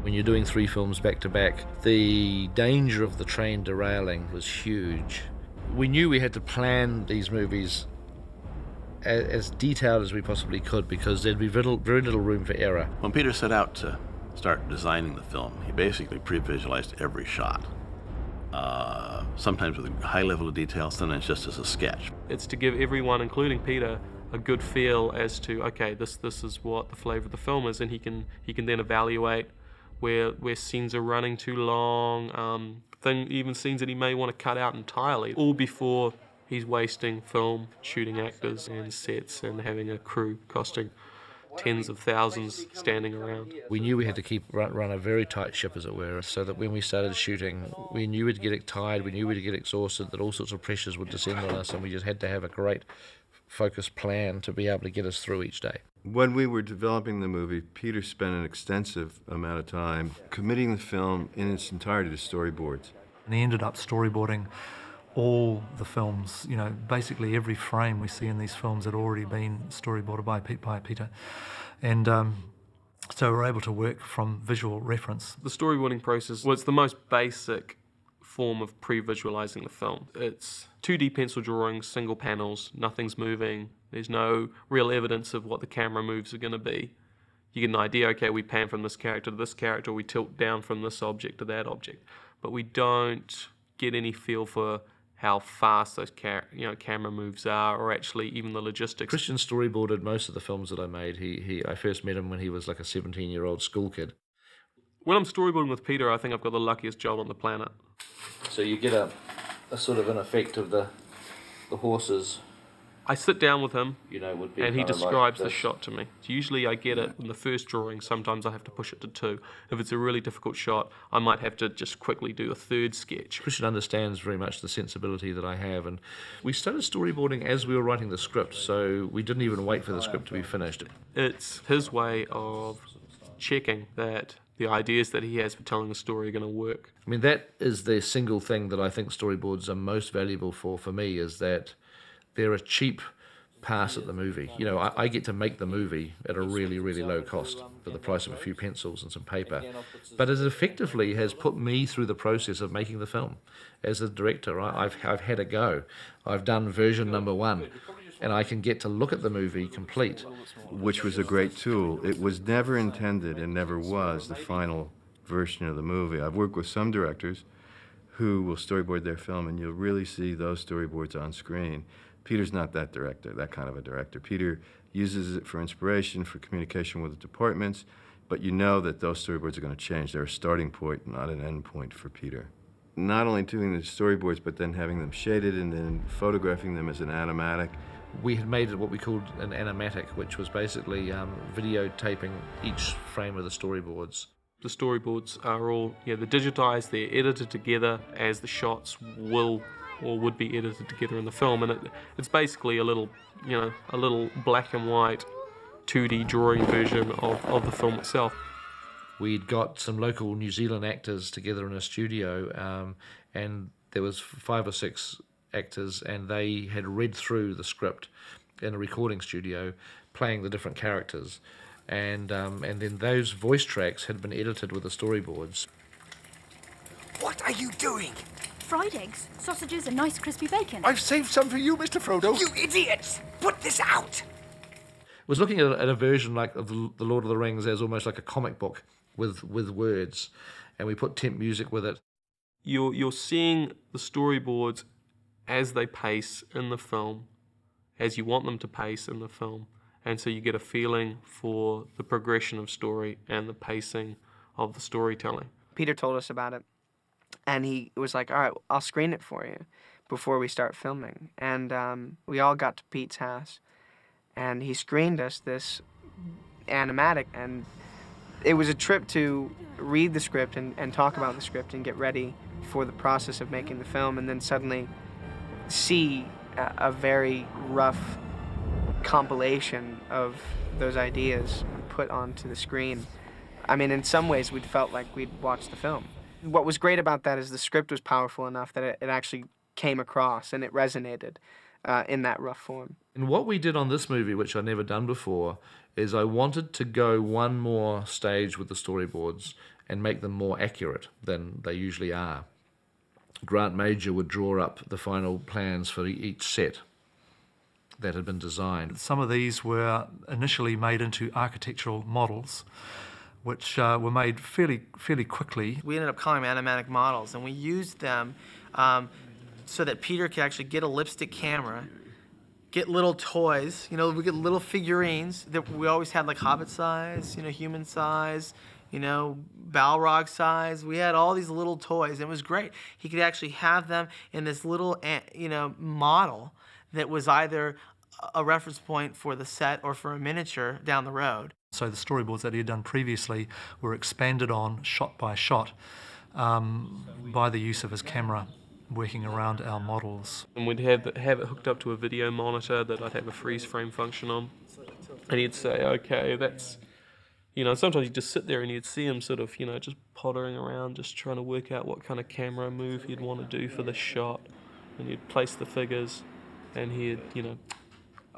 When you're doing 3 films back to back, the danger of the train derailing was huge. We knew we had to plan these movies as detailed as we possibly could because there'd be very little room for error. When Peter set out to start designing the film, he basically pre-visualized every shot. Sometimes with a high level of detail, sometimes just as a sketch. It's to give everyone, including Peter, a good feel as to, okay, this is what the flavor of the film is, and he can then evaluate where scenes are running too long, even scenes that he may want to cut out entirely, all before he's wasting film, shooting actors and sets and having a crew costing tens of thousands standing around. We knew we had to run a very tight ship, as it were, so that when we started shooting, we knew we'd get tired, we knew we'd get exhausted, that all sorts of pressures would descend on us, and we just had to have a great focused plan to be able to get us through each day. When we were developing the movie, Peter spent an extensive amount of time committing the film in its entirety to storyboards. And he ended up storyboarding all the films. You know, basically every frame we see in these films had already been storyboarded by Peter. And so we're able to work from visual reference. The storyboarding process was the most basic form of pre-visualizing the film. It's 2D pencil drawings, single panels, nothing's moving, there's no real evidence of what the camera moves are going to be. You get an idea, okay, we pan from this character to this character, we tilt down from this object to that object, but we don't get any feel for how fast those camera moves are, or actually even the logistics. Christian storyboarded most of the films that I made. I first met him when he was like a 17-year-old school kid. When I'm storyboarding with Peter, I think I've got the luckiest job on the planet. So you get a sort of an effect of the horses. I sit down with him, would be and he kind of describes like the shot to me. So usually I get it in the first drawing. Sometimes I have to push it to 2. If it's a really difficult shot, I might have to just quickly do a 3rd sketch. Christian understands very much the sensibility that I have, and we started storyboarding as we were writing the script, so we didn't even wait for the script to be finished. It's his way of checking that the ideas that he has for telling a story are going to work. I mean, that is the single thing that I think storyboards are most valuable for me, is that they're a cheap pass at the movie. You know, I get to make the movie at a really, really low cost for the price of a few pencils and some paper. But it effectively has put me through the process of making the film. As a director, I've had a go. I've done version number 1. And I can get to look at the movie complete. Which was a great tool. It was never intended and never was the final version of the movie. I've worked with some directors who will storyboard their film, and you'll really see those storyboards on screen. Peter's not that kind of a director. Peter uses it for inspiration, for communication with the departments, but you know that those storyboards are going to change. They're a starting point, not an end point for Peter. Not only doing the storyboards, but then having them shaded and then photographing them as an animatic. We had made what we called an animatic, which was basically videotaping each frame of the storyboards. The storyboards are all, they're digitized, they're edited together as the shots will or would be edited together in the film, and it's basically a little black and white 2D drawing version of the film itself. We'd got some local New Zealand actors together in a studio, and there was 5 or 6 actors, and they had read through the script in a recording studio, playing the different characters, and then those voice tracks had been edited with the storyboards. What are you doing? Fried eggs, sausages, and nice crispy bacon. I've saved some for you, Mr. Frodo. You idiots! Put this out! Was looking at a version like of the Lord of the Rings as almost like a comic book with words, and we put temp music with it. You're seeing the storyboards as they pace in the film, as you want them to pace in the film, and so you get a feeling for the progression of story and the pacing of the storytelling. Peter told us about it, and he was like, all right, I'll screen it for you before we start filming. And we all got to Pete's house, and he screened us this animatic, and it was a trip to read the script and talk about the script and get ready for the process of making the film, and then suddenly see a very rough compilation of those ideas put onto the screen. I mean, in some ways, we'd felt like we'd watched the film. What was great about that is the script was powerful enough that it actually came across and it resonated in that rough form. And what we did on this movie, which I'd never done before, is I wanted to go one more stage with the storyboards and make them more accurate than they usually are. Grant Major would draw up the final plans for each set that had been designed. Some of these were initially made into architectural models, which were made fairly quickly. We ended up calling them animatic models, and we used them so that Peter could actually get a lipstick camera, get little toys. You know, we get little figurines that we always had, like Hobbit size, you know, human size, you know, Balrog size. We had all these little toys. It was great. He could actually have them in this little, you know, model that was either a reference point for the set or for a miniature down the road. So the storyboards that he had done previously were expanded on shot by shot by the use of his camera working around our models. And we'd have it hooked up to a video monitor that I'd have a freeze frame function on. And he'd say, okay, that's, you know, sometimes you'd just sit there and you'd see him sort of, you know, just pottering around, just trying to work out what kind of camera move he'd want to do for this shot. And you'd place the figures and he'd, you know,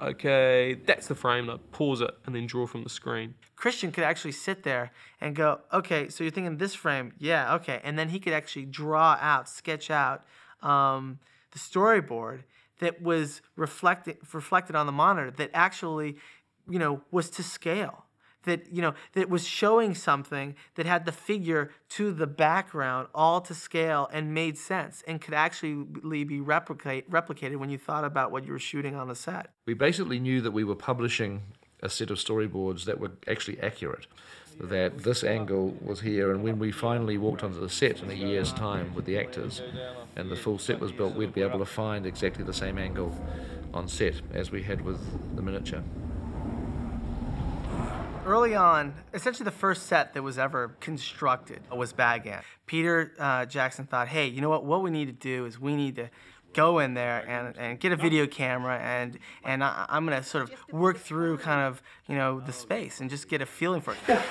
okay, that's the frame, I'd pause it and then draw from the screen. Christian could actually sit there and go, okay, so you're thinking this frame, yeah, okay. And then he could actually draw out, sketch out the storyboard that was reflected on the monitor that actually, you know, was to scale. That, you know, that was showing something that had the figure to the background all to scale and made sense and could actually be replicated when you thought about what you were shooting on the set. We basically knew that we were publishing a set of storyboards that were actually accurate, that this angle was here, and when we finally walked onto the set in a year's time with the actors and the full set was built, we'd be able to find exactly the same angle on set as we had with the miniature. Early on, essentially the first set that was ever constructed was Bagan. Peter Jackson thought, hey, you know what we need to do is we need to go in there and get a video camera and I'm going to sort of work through kind of, you know, the space and just get a feeling for it. Yeah,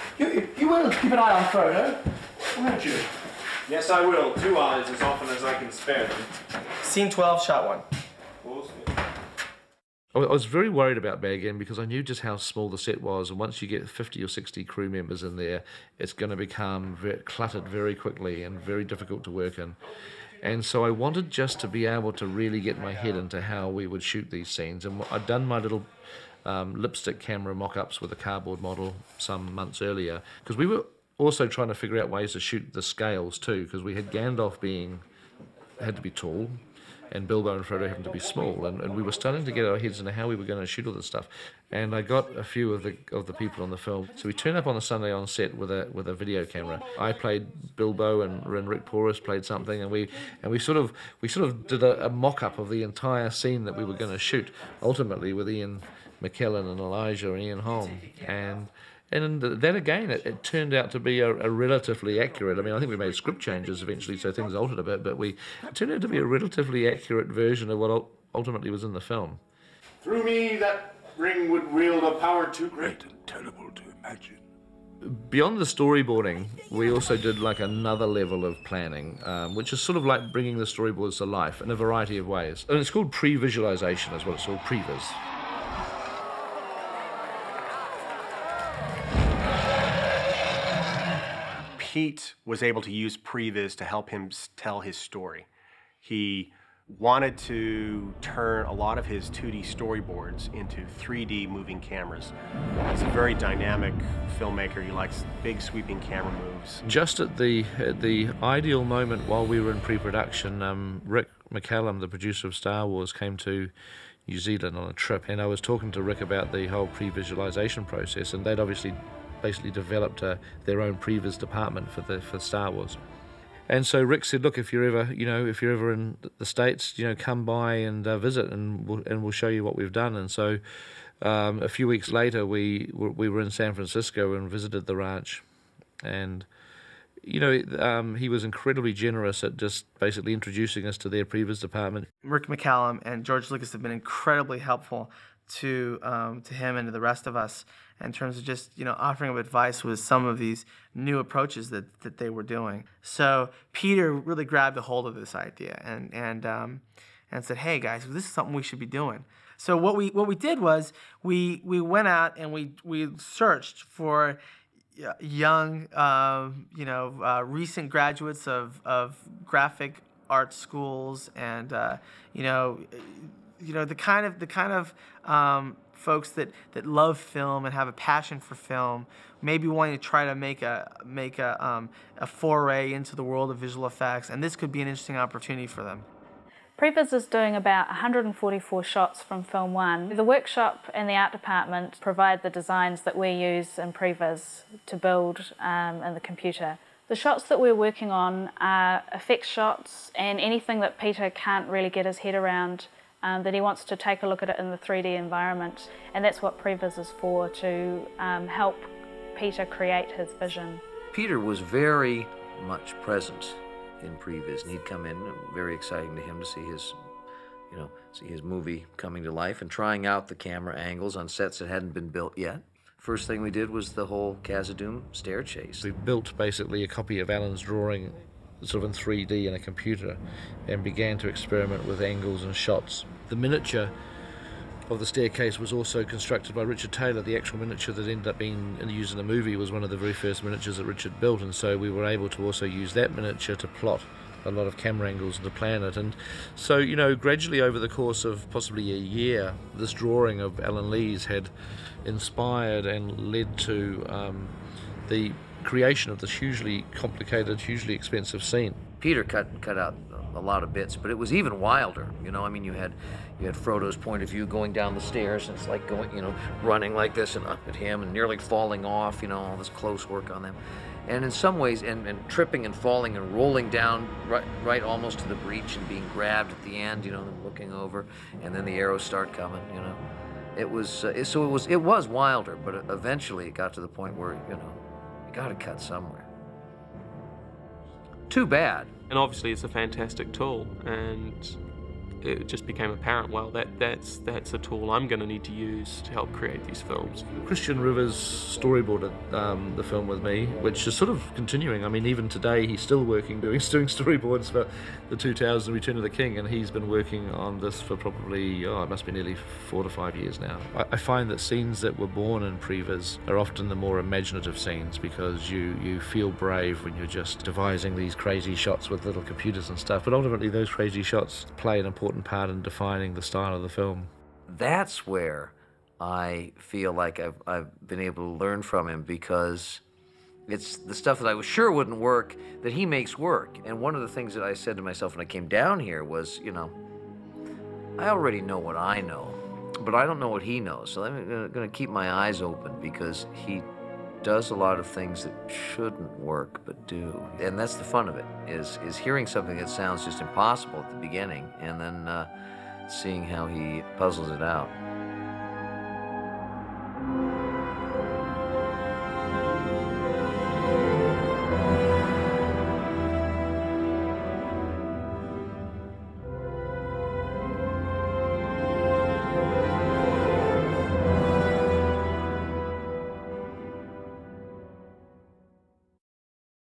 you will keep an eye on Frodo, won't you? Yes, I will. 2 eyes as often as I can spare them. Scene 12, shot 1. I was very worried about Bag End because I knew just how small the set was, and once you get 50 or 60 crew members in there, it's going to become cluttered very quickly and very difficult to work in. And so I wanted just to be able to really get my head into how we would shoot these scenes. And I'd done my little lipstick camera mock-ups with a cardboard model some months earlier, because we were also trying to figure out ways to shoot the scales too, because we had Gandalf had to be tall, and Bilbo and Frodo happened to be small, and we were starting to get our heads into how we were going to shoot all this stuff. And I got a few of the people on the film. So we turned up on a Sunday on set with a video camera. I played Bilbo, and Rick Porus played something, and we sort of did a mock-up of the entire scene that we were going to shoot, ultimately with Ian McKellen and Elijah and Ian Holm. And then again, it turned out to be a relatively accurate. I mean, I think we made script changes eventually, so things altered a bit, but it turned out to be a relatively accurate version of what ultimately was in the film. Through me, that ring would wield a power too great and terrible to imagine. Beyond the storyboarding, we also did like another level of planning, which is sort of like bringing the storyboards to life in a variety of ways. And it's called pre-visualization, is what it's called, Pre-Vis. Pete was able to use Pre-Vis to help him tell his story. He wanted to turn a lot of his 2D storyboards into 3D moving cameras. He's a very dynamic filmmaker. He likes big sweeping camera moves. Just at the ideal moment while we were in pre-production, Rick McCallum, the producer of Star Wars, came to New Zealand on a trip, and I was talking to Rick about the whole pre-visualization process, and they'd obviously basically developed their own Pre-Vis department for Star Wars. And so Rick said, look, if you're ever in the States, come by and visit, and we'll show you what we've done. And so a few weeks later, we were in San Francisco and visited the ranch, and he was incredibly generous at just basically introducing us to their Pre-Vis department. Rick McCallum and George Lucas have been incredibly helpful to him and to the rest of us in terms of just offering up advice with some of these new approaches that they were doing. So Peter really grabbed a hold of this idea and said, hey guys, this is something we should be doing. So what we did was we went out and we searched for young, recent graduates of graphic art schools, and the kind of folks that love film and have a passion for film, maybe wanting to try to make a foray into the world of visual effects, and this could be an interesting opportunity for them. Pre-Vis is doing about 144 shots from film 1. The workshop and the art department provide the designs that we use in Pre-Vis to build in the computer. The shots that we're working on are effects shots and anything that Peter can't really get his head around, that he wants to take a look at it in the 3D environment. And that's what Pre-Vis is for, to help Peter create his vision. Peter was very much present in Pre-Vis, and he'd come in, very exciting to him to see his movie coming to life and trying out the camera angles on sets that hadn't been built yet. First thing we did was the whole Khazad-dûm stair chase. We built basically a copy of Alan's drawing sort of in 3D in a computer and began to experiment with angles and shots. The miniature of the staircase was also constructed by Richard Taylor. The actual miniature that ended up being used in the movie was one of the very first miniatures that Richard built, and so we were able to also use that miniature to plot a lot of camera angles and to plan it. And so, gradually over the course of possibly a year, this drawing of Alan Lee's had inspired and led to the creation of this hugely complicated, hugely expensive scene. Peter cut out a lot of bits, but it was even wilder. You had Frodo's point of view going down the stairs, and it's like going, running like this and up at him and nearly falling off, all this close work on them. And in some ways, and tripping and falling and rolling down right almost to the breach and being grabbed at the end, and looking over, and then the arrows start coming, It was, it was wilder, but eventually it got to the point where, you got to cut somewhere. Too bad. And obviously it's a fantastic tool, and it just became apparent, well, that's a tool I'm going to need to use to help create these films. Christian Rivers storyboarded the film with me, which is sort of continuing. I mean, even today he's still working, doing storyboards for the 2000 Return of the King, and he's been working on this for probably, it must be nearly 4 to 5 years now. I find that scenes that were born in Pre-Vis are often the more imaginative scenes, because you feel brave when you're just devising these crazy shots with little computers and stuff, but ultimately those crazy shots play an important part in defining the style of the film. That's where I feel like I've been able to learn from him, because it's the stuff that I was sure wouldn't work that he makes work. And one of the things that I said to myself when I came down here was, I already know what I know, but I don't know what he knows. So I'm going to keep my eyes open, because he does a lot of things that shouldn't work but do. And that's the fun of it, is hearing something that sounds just impossible at the beginning and then seeing how he puzzles it out.